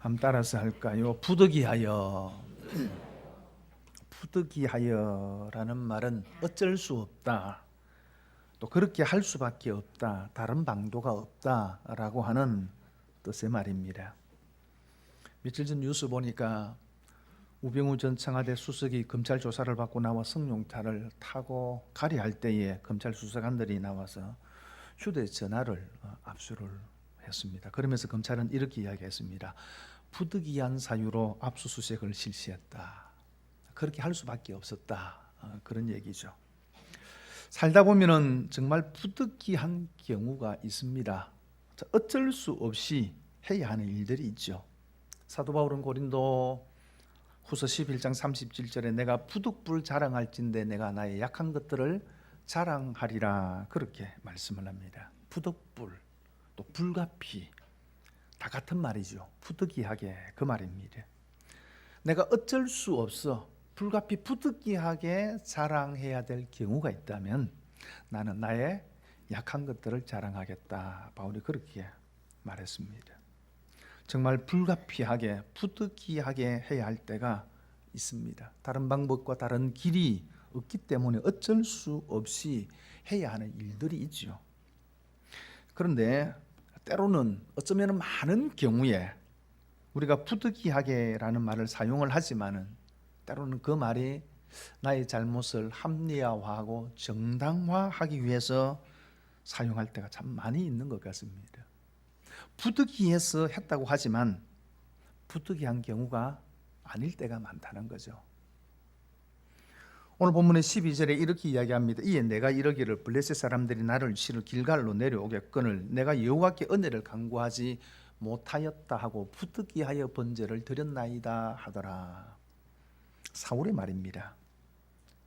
한번 따라서 할까요? 부득이하여. 부득이하여라는 말은 어쩔 수 없다, 또 그렇게 할 수밖에 없다, 다른 방도가 없다라고 하는 뜻의 말입니다. 며칠 전 뉴스 보니까 우병우 전 청와대 수석이 검찰 조사를 받고 나와 승용차를 타고 가리할 때에 검찰 수사관들이 나와서 휴대전화를 압수를 했습니다. 그러면서 검찰은 이렇게 이야기했습니다. 부득이한 사유로 압수수색을 실시했다. 그렇게 할 수밖에 없었다. 그런 얘기죠. 살다 보면은 정말 부득이한 경우가 있습니다. 어쩔 수 없이 해야 하는 일들이 있죠. 사도 바울은 고린도 후서 11장 37절에 내가 부득불 자랑할진대 내가 나의 약한 것들을 자랑하리라, 그렇게 말씀을 합니다. 부득불, 또 불가피, 다 같은 말이죠. 부득이하게, 그 말입니다. 내가 어쩔 수 없어 불가피 부득이하게 자랑해야 될 경우가 있다면 나는 나의 약한 것들을 자랑하겠다. 바울이 그렇게 말했습니다. 정말 불가피하게 부득이하게 해야 할 때가 있습니다. 다른 방법과 다른 길이 없기 때문에 어쩔 수 없이 해야 하는 일들이 있죠. 그런데 때로는 어쩌면 많은 경우에 우리가 부득이하게라는 말을 사용을 하지만은 때로는 그 말이 나의 잘못을 합리화하고 정당화하기 위해서 사용할 때가 참 많이 있는 것 같습니다. 부득이해서 했다고 하지만 부득이한 경우가 아닐 때가 많다는 거죠. 오늘 본문의 12절에 이렇게 이야기합니다. 이에 내가 이르기를 블레셋 사람들이 나를 실어 길갈로 내려오겠거늘 내가 여호와께 은혜를 간구하지 못하였다 하고 부득이하여 번제를 드렸나이다 하더라. 사울의 말입니다.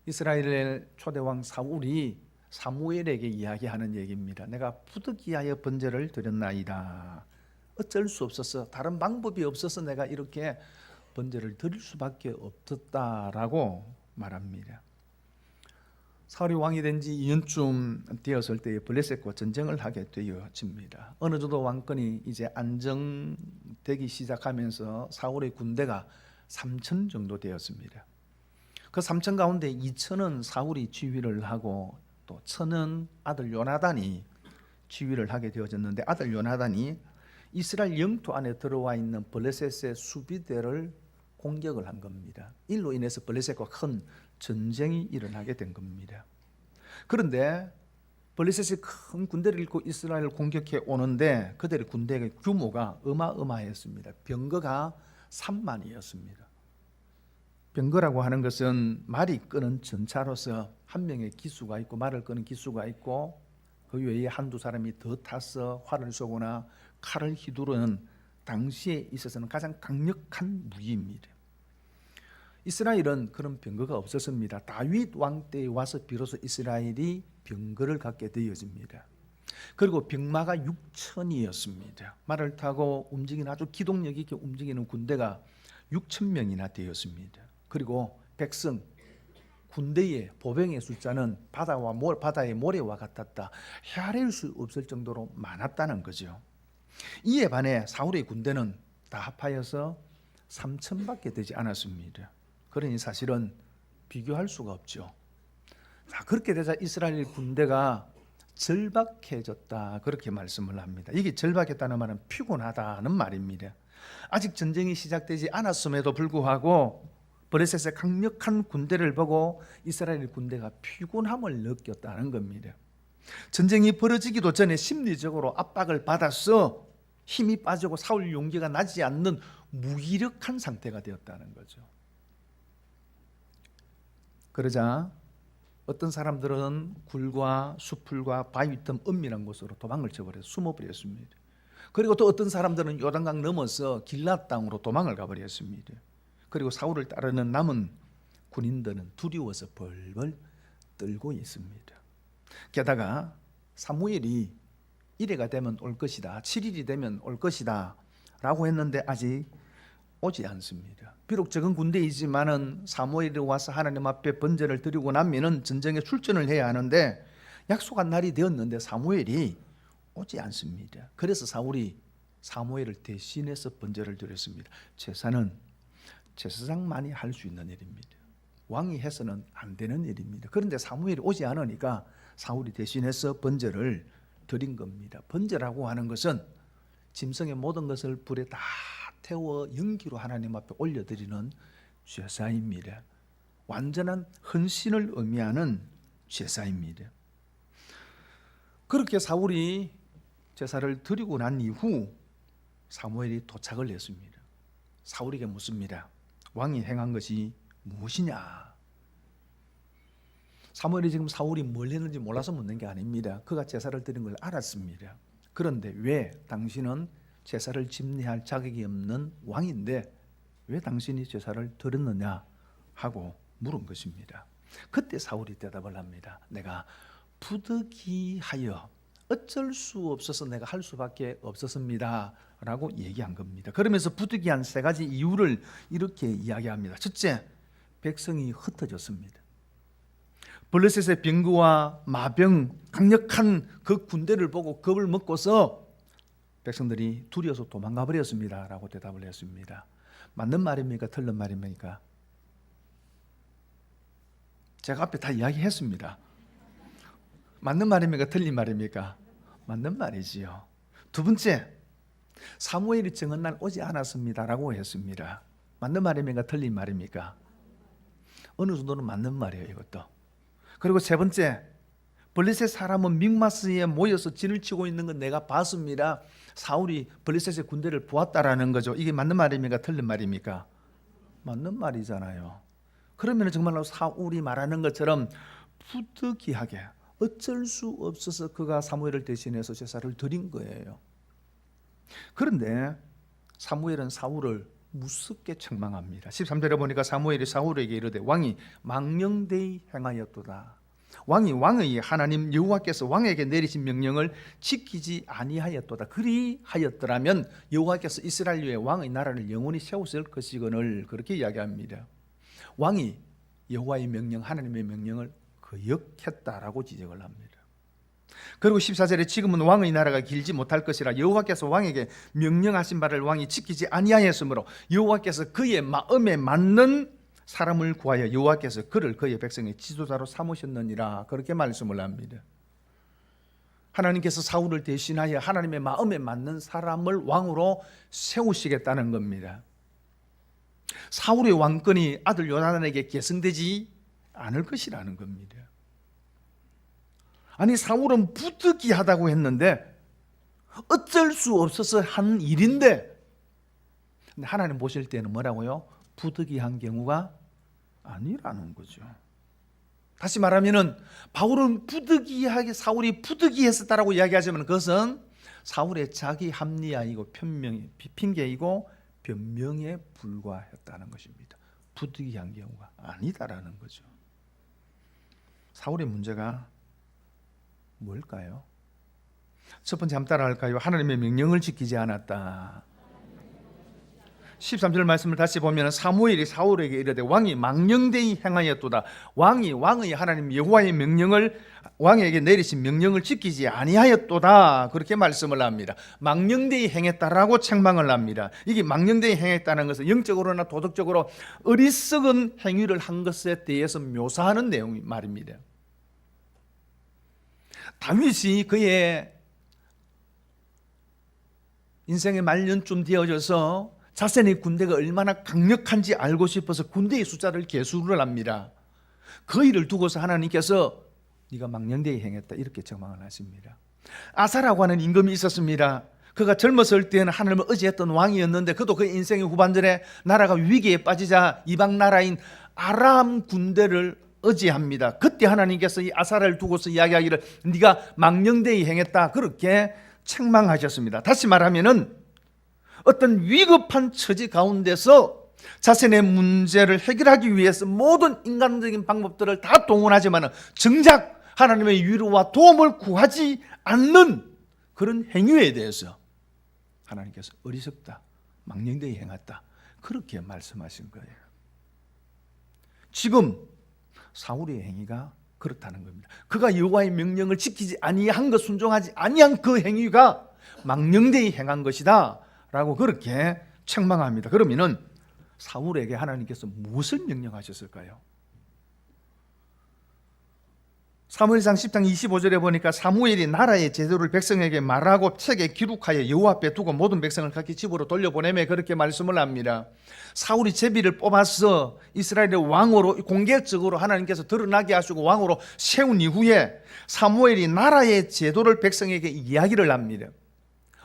이스라엘의 초대왕 사울이 사무엘에게 이야기하는 얘기입니다. 내가 부득이하여 번제를 드렸나이다. 어쩔 수 없어서, 다른 방법이 없어서 내가 이렇게 번제를 드릴 수밖에 없었다라고 말합니다. 사울이 왕이 된 지 2년쯤 되었을 때에 블레셋과 전쟁을 하게 되어집니다. 어느 정도 왕권이 이제 안정되기 시작하면서 사울의 군대가 3천 정도 되었습니다. 그 3천 가운데 2천은 사울이 지휘를 하고 또 1,000은 아들 요나단이 지휘를 하게 되어졌는데, 아들 요나단이 이스라엘 영토 안에 들어와 있는 블레셋의 수비대를 공격을 한 겁니다. 이로 인해서 블레셋과 큰 전쟁이 일어나게 된 겁니다. 그런데 블레셋이 큰 군대를 잃고 이스라엘을 공격해 오는데 그들의 군대의 규모가 어마어마했습니다. 병거가 3만이었습니다. 병거라고 하는 것은 말이 끄는 전차로서 한 명의 기수가 있고 말을 끄는 기수가 있고 그 외에 한두 사람이 더 타서 활을 쏘거나 칼을 휘두르는 당시에 있어서는 가장 강력한 무기입니다. 이스라엘은 그런 병거가 없었습니다. 다윗 왕 때에 와서 비로소 이스라엘이 병거를 갖게 되어집니다. 그리고 병마가 6,000이었습니다. 말을 타고 움직이는 아주 기동력 있게 움직이는 군대가 6,000명이나 되었습니다. 그리고 백성, 군대의 보병의 숫자는 바다의 모래와 같았다. 헤아릴 수 없을 정도로 많았다는 거죠. 이에 반해 사울의 군대는 다 합하여서 3,000밖에 되지 않았습니다. 그러니 사실은 비교할 수가 없죠. 자, 그렇게 되자 이스라엘 군대가 절박해졌다, 그렇게 말씀을 합니다. 이게 절박했다는 말은 피곤하다는 말입니다. 아직 전쟁이 시작되지 않았음에도 불구하고 블레셋의 강력한 군대를 보고 이스라엘 군대가 피곤함을 느꼈다는 겁니다. 전쟁이 벌어지기도 전에 심리적으로 압박을 받아서 힘이 빠지고 싸울 용기가 나지 않는 무기력한 상태가 되었다는 거죠. 그러자 어떤 사람들은 굴과 수풀과 바위 틈 은밀한 곳으로 도망을 쳐버려서 숨어버렸습니다. 그리고 또 어떤 사람들은 요단강 넘어서 길앗 땅으로 도망을 가버렸습니다. 그리고 사울을 따르는 남은 군인들은 두려워서 벌벌 떨고 있습니다. 게다가 사무엘이 이래가 되면 올 것이다, 7일이 되면 올 것이다 라고 했는데 아직 오지 않습니다. 비록 적은 군대이지만은 사무엘이 와서 하나님 앞에 번제를 드리고 나면은 전쟁에 출전을 해야 하는데 약속한 날이 되었는데 사무엘이 오지 않습니다. 그래서 사울이 사무엘을 대신해서 번제를 드렸습니다. 제사는 제사장만이 할 수 있는 일입니다. 왕이 해서는 안 되는 일입니다. 그런데 사무엘이 오지 않으니까 사울이 대신해서 번제를 드린 겁니다. 번제라고 하는 것은 짐승의 모든 것을 불에 다 태워 연기로 하나님 앞에 올려드리는 제사입니다. 완전한 헌신을 의미하는 제사입니다. 그렇게 사울이 제사를 드리고 난 이후 사무엘이 도착을 했습니다. 사울에게 묻습니다. 왕이 행한 것이 무엇이냐? 사무엘이 지금 사울이 뭘 했는지 몰라서 묻는 게 아닙니다. 그가 제사를 드린 걸 알았습니다. 그런데 왜 당신은 제사를 집례할 자격이 없는 왕인데 왜 당신이 제사를 드렸느냐 하고 물은 것입니다. 그때 사울이 대답을 합니다. 내가 부득이하여 어쩔 수 없어서 내가 할 수밖에 없었습니다 라고 얘기한 겁니다. 그러면서 부득이한 세 가지 이유를 이렇게 이야기합니다. 첫째, 백성이 흩어졌습니다. 블레셋의 병거와 마병, 강력한 그 군대를 보고 겁을 먹고서 백성들이 두려워서 도망가 버렸습니다 라고 대답을 했습니다. 맞는 말입니까? 틀린 말입니까? 제가 앞에 다 이야기했습니다. 맞는 말입니까? 틀린 말입니까? 맞는 말이지요. 두 번째, 사무엘이 정한 날 오지 않았습니다라고 했습니다. 맞는 말입니까? 틀린 말입니까? 어느 정도는 맞는 말이에요, 이것도. 그리고 세 번째, 블레셋 사람은 믹마스에 모여서 진을 치고 있는 건 내가 봤습니다. 사울이 블레셋의 군대를 보았다라는 거죠. 이게 맞는 말입니까? 틀린 말입니까? 맞는 말이잖아요. 그러면 정말로 사울이 말하는 것처럼 부득이하게 어쩔 수 없어서 그가 사무엘을 대신해서 제사를 드린 거예요. 그런데 사무엘은 사울을 무섭게 책망합니다. 13절에 보니까 사무엘이 사울에게 이르되 왕이 망령되이 행하였도다. 왕이 왕의 하나님 여호와께서 왕에게 내리신 명령을 지키지 아니하였도다. 그리하였더라면 여호와께서 이스라엘 위에 왕의 나라를 영원히 세우실 것이거늘. 그렇게 이야기합니다. 왕이 여호와의 명령, 하나님의 명령을 거역했다라고 지적을 합니다. 그리고 14절에 지금은 왕의 나라가 길지 못할 것이라 여호와께서 왕에게 명령하신 바를 왕이 지키지 아니하였으므로 여호와께서 그의 마음에 맞는 사람을 구하여 여호와께서 그를 그의 백성의 지도자로 삼으셨느니라. 그렇게 말씀을 합니다. 하나님께서 사울을 대신하여 하나님의 마음에 맞는 사람을 왕으로 세우시겠다는 겁니다. 사울의 왕권이 아들 요나단에게 계승되지 않을 것이라는 겁니다. 아니, 사울은 부득이하다고 했는데 어쩔 수 없어서 한 일인데, 근데 하나님 보실 때는 뭐라고요? 부득이한 경우가 아니라는 거죠. 다시 말하면은 바울은 부득이하게 사울이 부득이했었다라고 이야기하지만 그것은 사울의 자기 합리화이고 핑계이고 변명에 불과했다는 것입니다. 부득이한 경우가 아니다라는 거죠. 사울의 문제가 뭘까요? 첫 번째, 한번 따라할까요? 하나님의 명령을 지키지 않았다. 13절 말씀을 다시 보면 사무엘이 사울에게 이르되 왕이 망령되이 행하였도다. 왕이 왕의 하나님 여호와의 명령을, 왕에게 내리신 명령을 지키지 아니하였도다. 그렇게 말씀을 합니다. 망령되이 행했다라고 책망을 합니다. 이게 망령되이 행했다는 것은 영적으로나 도덕적으로 어리석은 행위를 한 것에 대해서 묘사하는 내용 말입니다. 다윗이 그의 인생의 말년쯤 되어져서 자신의 군대가 얼마나 강력한지 알고 싶어서 군대의 숫자를 계수를 합니다. 그 일을 두고서 하나님께서 네가 망령되이 행했다 이렇게 책망을 하십니다. 아사라고 하는 임금이 있었습니다. 그가 젊었을 때는 하나님을 의지했던 왕이었는데 그도 그 인생의 후반전에 나라가 위기에 빠지자 이방 나라인 아람 군대를 의지합니다. 그때 하나님께서 이 아사라를 두고서 이야기하기를 네가 망령되이 행했다 그렇게 책망하셨습니다. 다시 말하면은 어떤 위급한 처지 가운데서 자신의 문제를 해결하기 위해서 모든 인간적인 방법들을 다 동원하지만 정작 하나님의 위로와 도움을 구하지 않는 그런 행위에 대해서 하나님께서 어리석다, 망령되이 행했다 그렇게 말씀하신 거예요. 지금 사울의 행위가 그렇다는 겁니다. 그가 여호와의 명령을 지키지 아니한 것, 순종하지 아니한 그 행위가 망령되이 행한 것이다 라고 그렇게 책망합니다. 그러면은 사울에게 하나님께서 무엇을 명령하셨을까요? 사무엘상 10장 25절에 보니까 사무엘이 나라의 제도를 백성에게 말하고 책에 기록하여 여호와 앞에 두고 모든 백성을 각기 집으로 돌려보내며 그렇게 말씀을 합니다. 사울이 제비를 뽑아서 이스라엘의 왕으로 공개적으로 하나님께서 드러나게 하시고 왕으로 세운 이후에 사무엘이 나라의 제도를 백성에게 이야기를 합니다.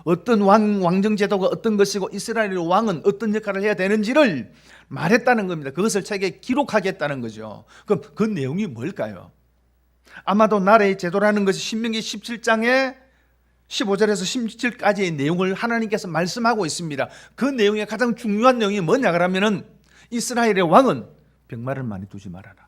어떤 왕정 제도가 어떤 것이고 이스라엘의 왕은 어떤 역할을 해야 되는지를 말했다는 겁니다. 그것을 책에 기록하겠다는 거죠. 그럼 그 내용이 뭘까요? 아마도 나라의 제도라는 것이 신명기 17장에 15절에서 17까지의 내용을 하나님께서 말씀하고 있습니다. 그 내용의 가장 중요한 내용이 뭐냐 그러면은 이스라엘의 왕은 병마를 많이 두지 말아라.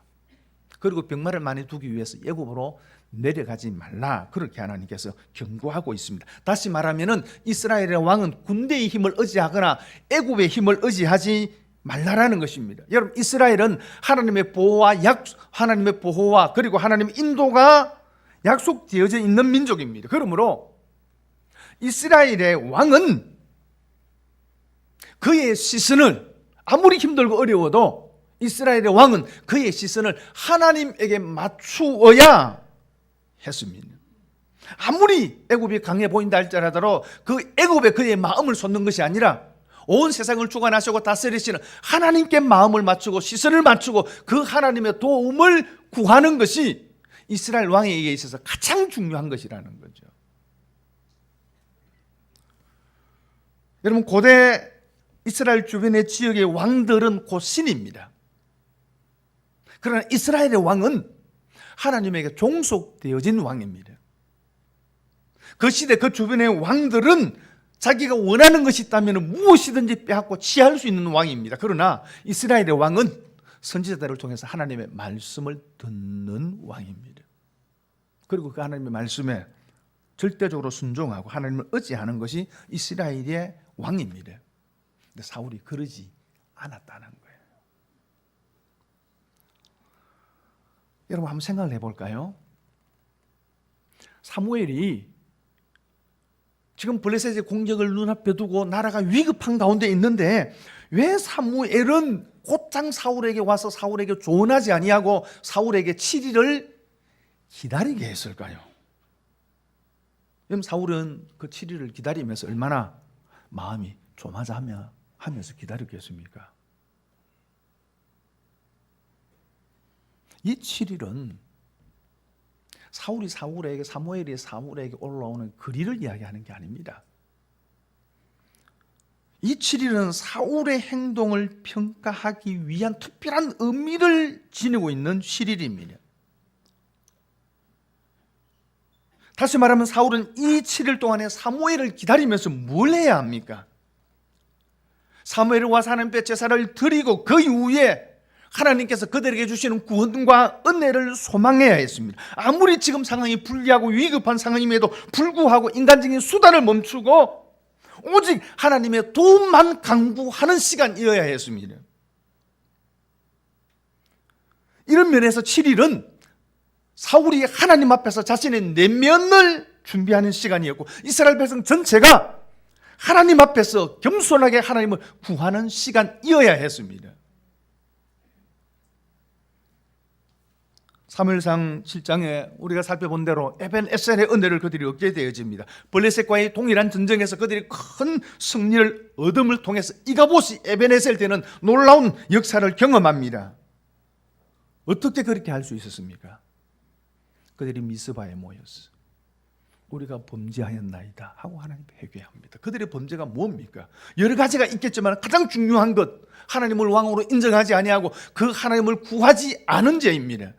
그리고 병마를 많이 두기 위해서 애굽으로 내려가지 말라. 그렇게 하나님께서 경고하고 있습니다. 다시 말하면은 이스라엘의 왕은 군대의 힘을 의지하거나 애굽의 힘을 의지하지 말라라는 것입니다. 여러분, 이스라엘은 하나님의 보호와 그리고 하나님의 인도가 약속되어져 있는 민족입니다. 그러므로 이스라엘의 왕은 그의 시선을 아무리 힘들고 어려워도 이스라엘의 왕은 그의 시선을 하나님에게 맞추어야 했습니다. 아무리 애굽이 강해 보인다 할지라도 그 애굽에 그의 마음을 쏟는 것이 아니라 온 세상을 주관하시고 다스리시는 하나님께 마음을 맞추고 시선을 맞추고 그 하나님의 도움을 구하는 것이 이스라엘 왕에게 있어서 가장 중요한 것이라는 거죠. 여러분, 고대 이스라엘 주변의 지역의 왕들은 곧 신입니다. 그러나 이스라엘의 왕은 하나님에게 종속되어진 왕입니다. 그 시대 그 주변의 왕들은 자기가 원하는 것이 있다면 무엇이든지 빼앗고 취할 수 있는 왕입니다. 그러나 이스라엘의 왕은 선지자들을 통해서 하나님의 말씀을 듣는 왕입니다. 그리고 그 하나님의 말씀에 절대적으로 순종하고 하나님을 의지하는 것이 이스라엘의 왕입니다. 근데 사울이 그러지 않았다는 거예요. 여러분, 한번 생각을 해볼까요? 사무엘이 지금 블레셋의 공격을 눈앞에 두고 나라가 위급한 가운데 있는데 왜 사무엘은 곧장 사울에게 와서 사울에게 조언하지 아니하고 사울에게 7일을 기다리게 했을까요? 그럼 사울은 그 7일을 기다리면서 얼마나 마음이 조마자하면서 기다렸겠습니까? 이 7일은 사무엘이 사울에게 올라오는 거리를 이야기하는 게 아닙니다. 이 7일은 사울의 행동을 평가하기 위한 특별한 의미를 지니고 있는 7일입니다. 다시 말하면 사울은 이 7일 동안에 사무엘을 기다리면서 뭘 해야 합니까? 사무엘이 와서 하나님께 제사를 드리고 그 이후에 하나님께서 그들에게 주시는 구원과 은혜를 소망해야 했습니다. 아무리 지금 상황이 불리하고 위급한 상황임에도 불구하고 인간적인 수단을 멈추고 오직 하나님의 도움만 강구하는 시간이어야 했습니다. 이런 면에서 7일은 사울이 하나님 앞에서 자신의 내면을 준비하는 시간이었고 이스라엘 백성 전체가 하나님 앞에서 겸손하게 하나님을 구하는 시간이어야 했습니다. 사무엘상 7장에 우리가 살펴본 대로 에벤에셀의 은혜를 그들이 얻게 되어집니다. 블레셋과의 동일한 전쟁에서 그들이 큰 승리를 얻음을 통해서 이가봇이 에벤에셀 되는 놀라운 역사를 경험합니다. 어떻게 그렇게 할 수 있었습니까? 그들이 미스바에 모였어. 우리가 범죄하였나이다 하고 하나님 회개합니다. 그들의 범죄가 뭡니까? 여러 가지가 있겠지만 가장 중요한 것, 하나님을 왕으로 인정하지 아니하고 그 하나님을 구하지 않은 죄입니다.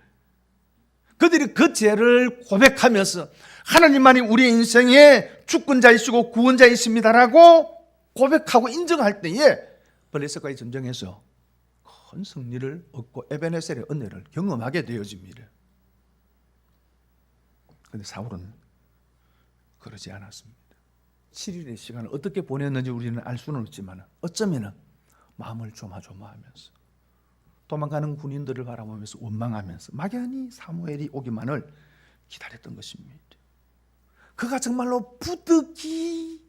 그들이 그 죄를 고백하면서 하나님만이 우리의 인생의 주권자이시고 구원자이십니다라고 고백하고 인정할 때에 블레셋과의 전쟁에서 큰 승리를 얻고 에벤에셀의 은혜를 경험하게 되어집니다. 그런데 사울은 그러지 않았습니다. 7일의 시간을 어떻게 보냈는지 우리는 알 수는 없지만 어쩌면 마음을 조마조마하면서 도망가는 군인들을 바라보면서 원망하면서 막연히 사무엘이 오기만을 기다렸던 것입니다. 그가 정말로 부득이하게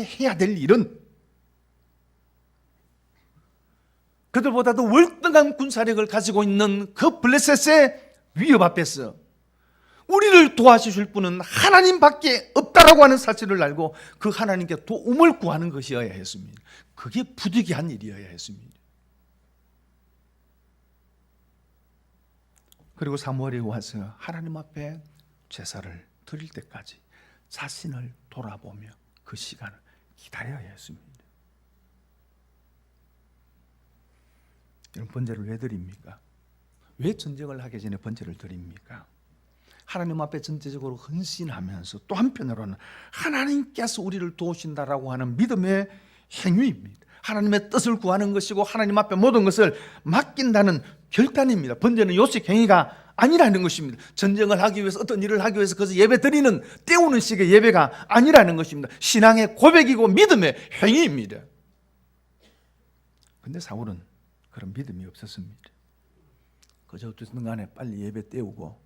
해야 될 일은 그들보다도 월등한 군사력을 가지고 있는 그 블레셋의 위협 앞에서 우리를 도와주실 분은 하나님밖에 없다라고 하는 사실을 알고 그 하나님께 도움을 구하는 것이어야 했습니다. 그게 부득이한 일이어야 했습니다. 그리고 사무엘이 와서 하나님 앞에 제사를 드릴 때까지 자신을 돌아보며 그 시간을 기다려야 했습니다. 여러분, 번제를 왜 드립니까? 왜 전쟁을 하기 전에 번제를 드립니까? 하나님 앞에 전체적으로 헌신하면서 또 한편으로는 하나님께서 우리를 도우신다라고 하는 믿음의 행위입니다. 하나님의 뜻을 구하는 것이고 하나님 앞에 모든 것을 맡긴다는 결단입니다. 번제는 요식 행위가 아니라는 것입니다. 전쟁을 하기 위해서 어떤 일을 하기 위해서 그것을 예배 드리는 때우는 식의 예배가 아니라는 것입니다. 신앙의 고백이고 믿음의 행위입니다. 그런데 사울은 그런 믿음이 없었습니다. 그저 어쨌든 간에 빨리 예배 때우고,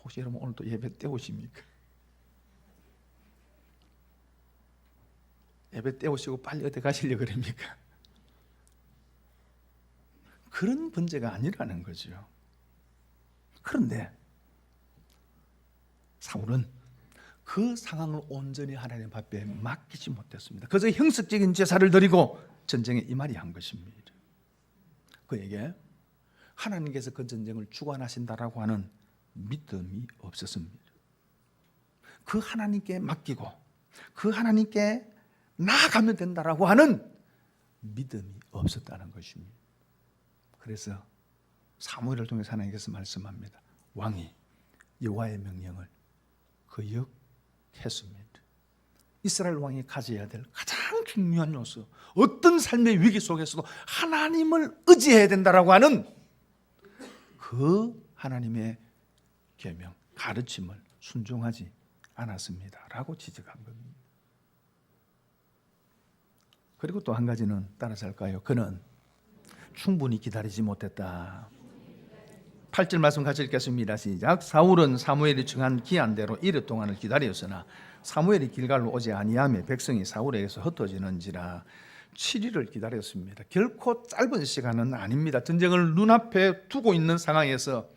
혹시 여러분 오늘 또 예배 때우십니까? 예배 때우시고 빨리 어디 가시려고 그럽니까? 그런 번제가 아니라는 거죠. 그런데 사울은 그 상황을 온전히 하나님 앞에 맡기지 못했습니다. 그저 형식적인 제사를 드리고 전쟁에 임하리 한 것입니다. 그에게 하나님께서 그 전쟁을 주관하신다라고 하는 믿음이 없었습니다. 그 하나님께 맡기고 그 하나님께 나아가면 된다라고 하는 믿음이 없었다는 것입니다. 그래서 사무엘을 통해서 하나님께서 말씀합니다. 왕이 여호와의 명령을 거역했습니다. 이스라엘 왕이 가져야 될 가장 중요한 요소, 어떤 삶의 위기 속에서도 하나님을 의지해야 된다라고 하는 그 하나님의 계명, 가르침을 순종하지 않았습니다 라고 지적한 겁니다. 그리고 또 한 가지는 따라서 할까요? 그는 충분히 기다리지 못했다. 8절 말씀 같이 읽겠습니다. 시작. 사울은 사무엘이 정한 기한대로 이르 동안을 기다렸으나 사무엘이 길갈로 오지 아니하며 백성이 사울에게서 흩어지는지라 7일을 기다렸습니다. 결코 짧은 시간은 아닙니다. 전쟁을 눈앞에 두고 있는 상황에서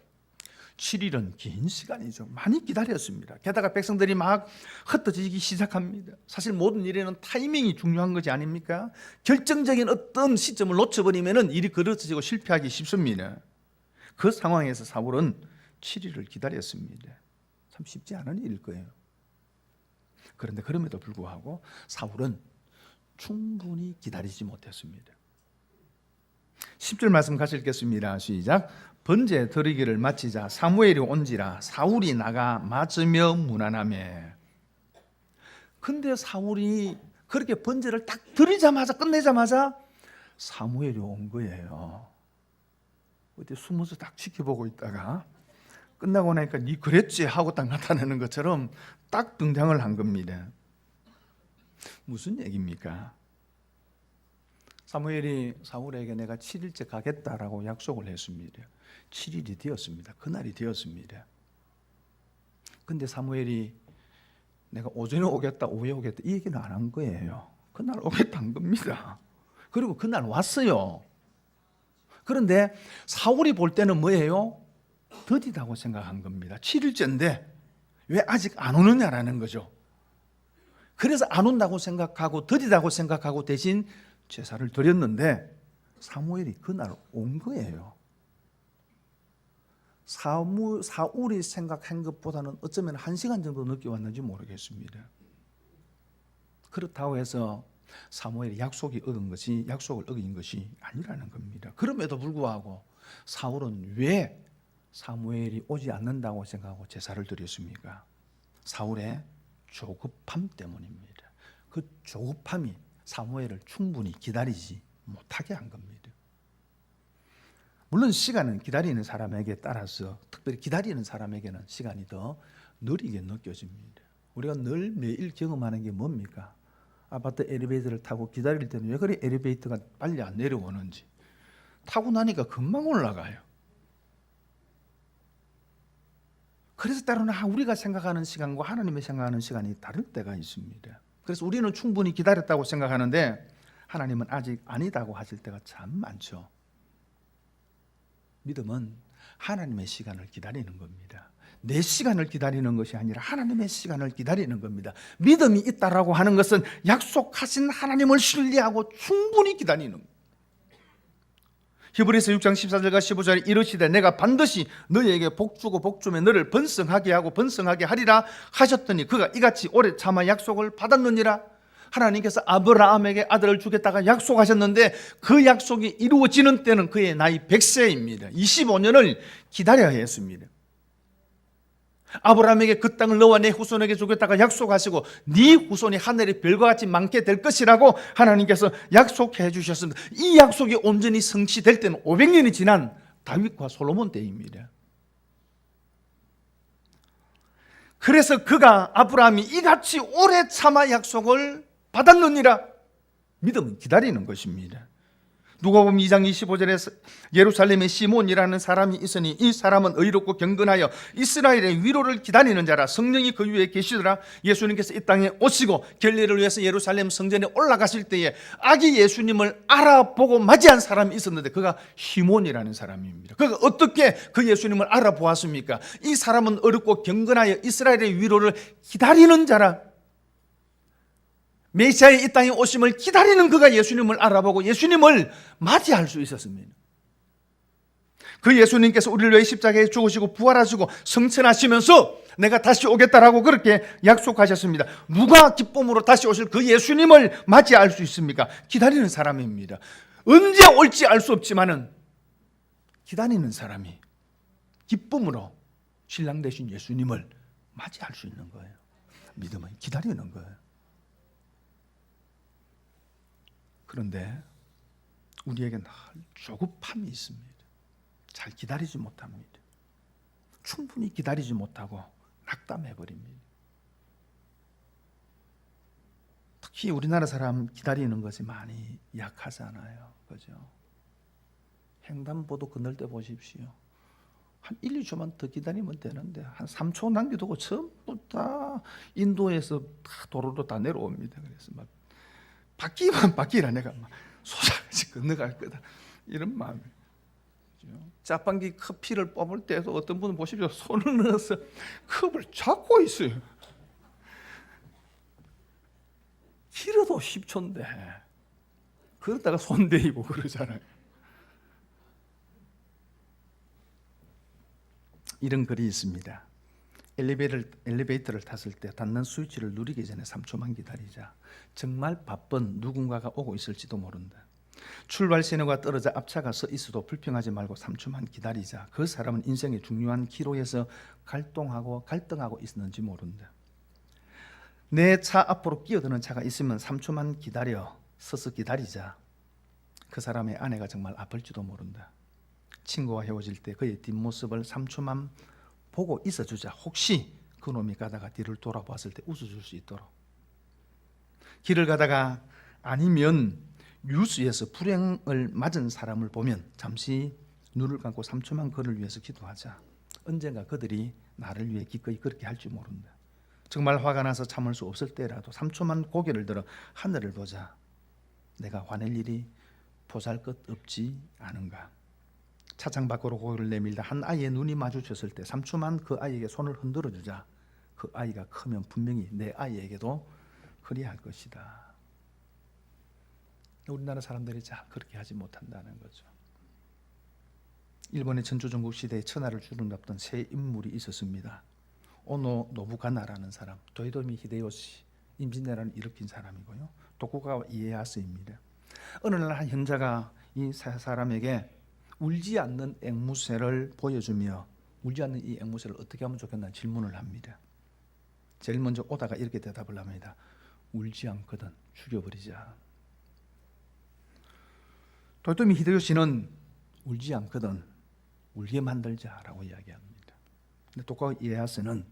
7일은 긴 시간이죠. 많이 기다렸습니다. 게다가 백성들이 막 흩어지기 시작합니다. 사실 모든 일에는 타이밍이 중요한 것이 아닙니까? 결정적인 어떤 시점을 놓쳐버리면 일이 그르쳐지고 실패하기 쉽습니다. 그 상황에서 사울은 7일을 기다렸습니다. 참 쉽지 않은 일일 거예요. 그런데 그럼에도 불구하고 사울은 충분히 기다리지 못했습니다. 10절 말씀 같이 읽겠습니다. 시작. 번제 드리기를 마치자 사무엘이 온지라 사울이 나가 맞으며 무난하매. 근데 사울이 그렇게 번제를 딱 드리자마자 끝내자마자 사무엘이 온 거예요. 어디 숨어서 딱 지켜보고 있다가 끝나고 나니까 니 그랬지 하고 딱 나타나는 것처럼 딱 등장을 한 겁니다. 무슨 얘기입니까? 사무엘이 사울에게 내가 7일째 가겠다라고 약속을 했습니다. 7일이 되었습니다. 그날이 되었습니다. 근데 사무엘이 내가 오전에 오겠다, 오후에 오겠다 이 얘기는 안 한 거예요. 그날 오겠다 한 겁니다. 그리고 그날 왔어요. 그런데 사울이 볼 때는 뭐예요? 더디다고 생각한 겁니다. 7일째인데 왜 아직 안 오느냐라는 거죠. 그래서 안 온다고 생각하고 더디다고 생각하고 대신 제사를 드렸는데 사무엘이 그날 온 거예요. 사울이 생각한 것보다는 어쩌면 1시간 정도 늦게 왔는지 모르겠습니다. 그렇다고 해서 사무엘이 약속을 어긴 것이 아니라는 겁니다. 그럼에도 불구하고 사울은 왜 사무엘이 오지 않는다고 생각하고 제사를 드렸습니까? 사울의 조급함 때문입니다. 그 조급함이 사무엘을 충분히 기다리지 못하게 한 겁니다. 물론 시간은 기다리는 사람에게 따라서 특별히 기다리는 사람에게는 시간이 더 느리게 느껴집니다. 우리가 늘 매일 경험하는 게 뭡니까? 아파트 엘리베이터를 타고 기다릴 때는 왜 그리 엘리베이터가 빨리 안 내려오는지 타고 나니까 금방 올라가요. 그래서 때로는 우리가 생각하는 시간과 하나님이 생각하는 시간이 다를 때가 있습니다. 그래서 우리는 충분히 기다렸다고 생각하는데 하나님은 아직 아니다고 하실 때가 참 많죠. 믿음은 하나님의 시간을 기다리는 겁니다. 내 시간을 기다리는 것이 아니라 하나님의 시간을 기다리는 겁니다. 믿음이 있다라고 하는 것은 약속하신 하나님을 신뢰하고 충분히 기다리는 겁니다. 히브리서 6장 14절과 15절에 이르시되 내가 반드시 너희에게 복주고 복주며 너를 번성하게 하고 번성하게 하리라 하셨더니 그가 이같이 오래 참아 약속을 받았느니라. 하나님께서 아브라함에게 아들을 주겠다가 약속하셨는데 그 약속이 이루어지는 때는 그의 나이 100세입니다. 25년을 기다려야 했습니다. 아브라함에게 그 땅을 너와 내 후손에게 주겠다가 약속하시고 네 후손이 하늘의 별과 같이 많게 될 것이라고 하나님께서 약속해 주셨습니다. 이 약속이 온전히 성취될 때는 500년이 지난 다윗과 솔로몬 때입니다. 그래서 그가 아브라함이 이같이 오래 참아 약속을 받았느니라. 믿음은 기다리는 것입니다. 누가복음 2장 25절에 예루살렘에 시몬이라는 사람이 있으니 이 사람은 의롭고 경건하여 이스라엘의 위로를 기다리는 자라. 성령이 그 위에 계시더라. 예수님께서 이 땅에 오시고 결례를 위해서 예루살렘 성전에 올라가실 때에 아기 예수님을 알아보고 맞이한 사람이 있었는데 그가 시몬이라는 사람입니다. 그가 어떻게 그 예수님을 알아보았습니까? 이 사람은 의롭고 경건하여 이스라엘의 위로를 기다리는 자라. 메시아의 이 땅에 오심을 기다리는 그가 예수님을 알아보고 예수님을 맞이할 수 있었습니다. 그 예수님께서 우리를 위해 십자가에 죽으시고 부활하시고 성천하시면서 내가 다시 오겠다라고 그렇게 약속하셨습니다. 누가 기쁨으로 다시 오실 그 예수님을 맞이할 수 있습니까? 기다리는 사람입니다. 언제 올지 알 수 없지만은 기다리는 사람이 기쁨으로 신랑 되신 예수님을 맞이할 수 있는 거예요. 믿음은 기다리는 거예요. 그런데 우리에게는 조급함이 있습니다. 잘 기다리지 못합니다. 충분히 기다리지 못하고 낙담해버립니다. 특히 우리나라 사람 기다리는 것이 많이 약하잖아요. 그죠? 횡단보도 건널 때 보십시오. 한 1, 2초만 더 기다리면 되는데 한 3초 남겨두고 전부 다 인도에서 다 도로로 다 내려옵니다. 그래서 막 바퀴라 내가 막 솟아가지고 건너갈 거다 이런 마음이에요. 자판기 커피를 뽑을 때도 어떤 분은 보십시오. 손을 넣어서 컵을 잡고 있어요. 길어도 10초인데 그러다가 손 대이고 그러잖아요. 이런 글이 있습니다. 엘리베이터를 탔을 때 닫는 스위치를 누르기 전에 3초만 기다리자. 정말 바쁜 누군가가 오고 있을지도 모른다. 출발 신호가 떨어져 앞차가 서 있어도 불평하지 말고 3초만 기다리자. 그 사람은 인생의 중요한 기로에서 갈등하고 있었는지 모른다. 내 차 앞으로 끼어드는 차가 있으면 3초만 기다려. 서서 기다리자. 그 사람의 아내가 정말 아플지도 모른다. 친구와 헤어질 때 그의 뒷모습을 3초만 보고 있어주자. 혹시 그놈이 가다가 뒤를 돌아봤을 때 웃어줄 수 있도록. 길을 가다가 아니면 뉴스에서 불행을 맞은 사람을 보면 잠시 눈을 감고 3초만 그를 위해서 기도하자. 언젠가 그들이 나를 위해 기꺼이 그렇게 할지 모른다. 정말 화가 나서 참을 수 없을 때라도 3초만 고개를 들어 하늘을 보자. 내가 화낼 일이 보잘것없지 않은가. 차창 밖으로 고개를 내밀다 한 아이의 눈이 마주쳤을 때 3초만 그 아이에게 손을 흔들어 주자. 그 아이가 크면 분명히 내 아이에게도 그리할 것이다. 우리나라 사람들이 잘 그렇게 하지 못한다는 거죠. 일본의 전조전국 시대에 천하를 주름잡던 세 인물이 있었습니다. 오노 노부가나라는 사람, 도요토미 히데요시 임진왜란을 일으킨 사람이고요. 도쿠가와 이에야스입니다. 어느 날 한 현자가 이 세 사람에게 울지 않는 앵무새를 보여주며 울지 않는 이 앵무새를 어떻게 하면 좋겠나 질문을 합니다. 제일 먼저 오다가 이렇게 대답을 합니다. 울지 않거든 죽여버리자. 도요토미 히데요시는 울지 않거든 울게 만들자라고 이야기합니다. 근데 도쿠가와 이에야스는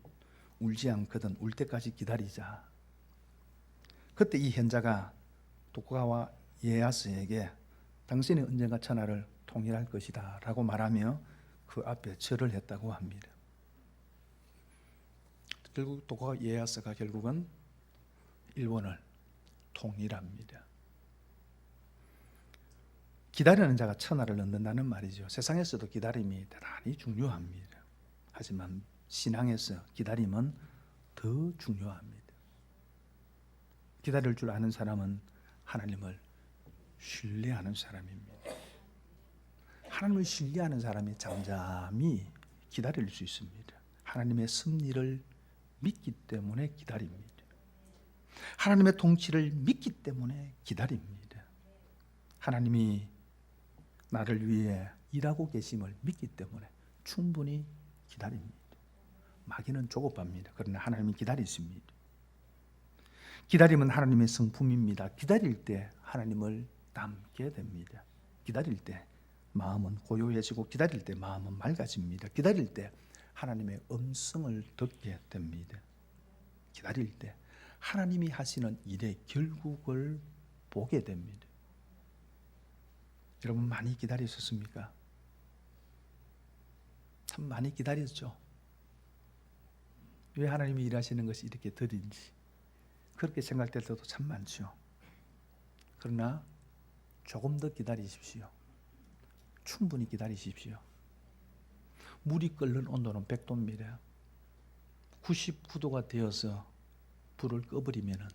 울지 않거든 울 때까지 기다리자. 그때 이 현자가 도쿠가와 이에야스에게 당신이 언젠가 천하를 통일할 것이다 라고 말하며 그 앞에 절을 했다고 합니다. 결국 도쿠가와 이에야스가 결국은 일본을 통일합니다. 기다리는 자가 천하를 얻는다는 말이죠. 세상에서도 기다림이 대단히 중요합니다. 하지만 신앙에서 기다림은 더 중요합니다. 기다릴 줄 아는 사람은 하나님을 신뢰하는 사람입니다. 하나님을 신뢰하는 사람이 잠잠히 기다릴 수 있습니다. 하나님의 섭리를 믿기 때문에 기다립니다. 하나님의 통치를 믿기 때문에 기다립니다. 하나님이 나를 위해 일하고 계심을 믿기 때문에 충분히 기다립니다. 마귀는 조급합니다. 그러나 하나님이 기다리십니다. 기다림은 하나님의 성품입니다. 기다릴 때 하나님을 닮게 됩니다. 기다릴 때 마음은 고요해지고 기다릴 때 마음은 맑아집니다. 기다릴 때 하나님의 음성을 듣게 됩니다. 기다릴 때 하나님이 하시는 일의 결국을 보게 됩니다. 여러분 많이 기다리셨습니까? 참 많이 기다렸죠. 왜 하나님이 일하시는 것이 이렇게 더딘지 그렇게 생각될 때도 참 많죠. 그러나 조금 더 기다리십시오. 충분히 기다리십시오. 물이 끓는 온도는 100도입니다. 99도가 되어서 불을 꺼버리면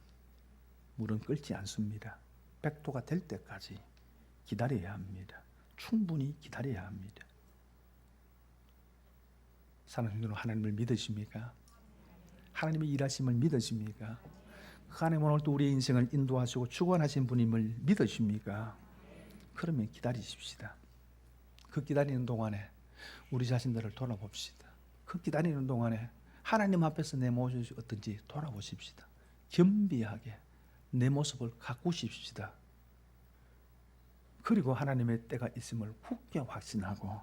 물은 끓지 않습니다. 100도가 될 때까지 기다려야 합니다. 충분히 기다려야 합니다. 사랑하는 여러분, 하나님을 믿으십니까? 하나님의 일하심을 믿으십니까? 하나님 오늘 또 우리의 인생을 인도하시고 주관하신 분임을 믿으십니까? 그러면 기다리십시다. 그 기다리는 동안에 우리 자신들을 돌아봅시다. 그 기다리는 동안에 하나님 앞에서 내 모습이 어떤지 돌아보십시다. 겸비하게 내 모습을 가꾸십시다. 그리고 하나님의 때가 있음을 굳게 확신하고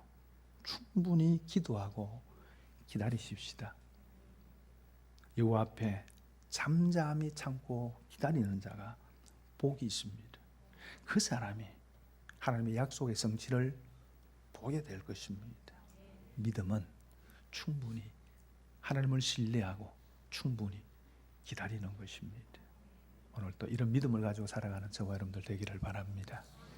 충분히 기도하고 기다리십시다. 여호와 앞에 잠잠히 참고 기다리는 자가 복이 있습니다. 그 사람이 하나님의 약속의 성취를 보게 될 것입니다. 믿음은 충분히 하나님을 신뢰하고 충분히 기다리는 것입니다. 오늘 또 이런 믿음을 가지고 살아가는 저와 여러분들 되기를 바랍니다.